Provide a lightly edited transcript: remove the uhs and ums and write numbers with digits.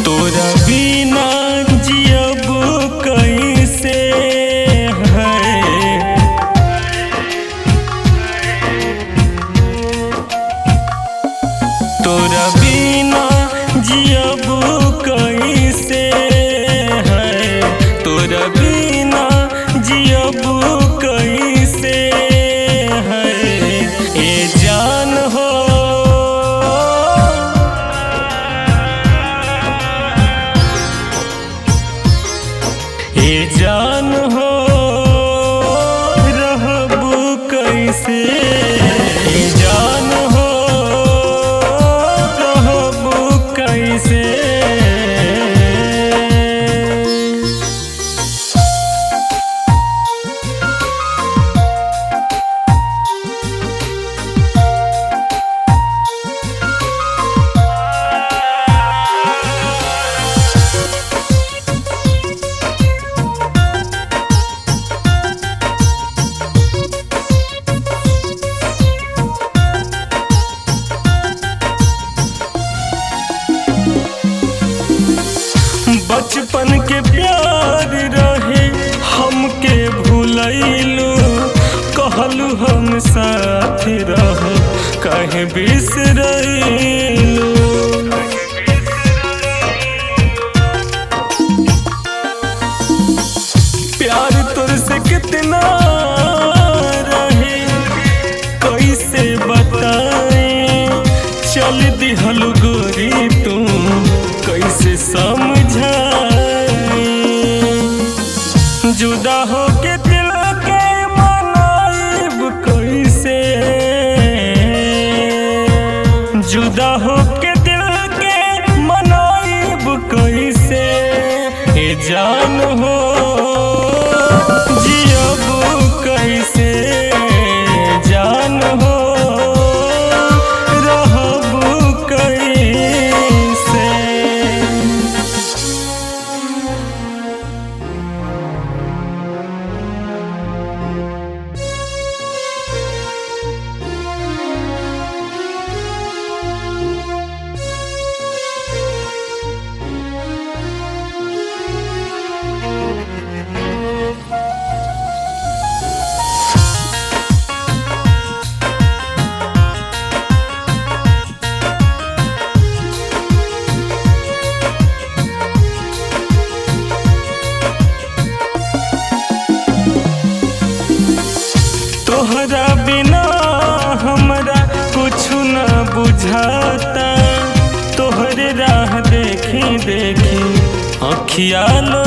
तोरा बिना जियब कैसे है, तोरा बिना जियब कैसे है, तोरा बिना जियब कैसे है। ए जान हो ए जान हो रहबू कैसे, ए जान हो रहबू कैसे। बचपन के प्यार रहे हमके भूलैलू, कहलू हम साथ रहो कहीं बिसरैलू। प्यार तोर से कितना रहे कैसे बताए, चल दिहलू गोरी तू कैसे समझाए। जुदा हो के दिल के मनाइब कैसे, जुदा हो के दिल के मनाइब कैसे। ए जान हो जियब कैसे, जान हो रहबू कैसे। तोहरा बिना हमरा कुछ न बुझाता, तोहरे राह देखी देखी अखिया लो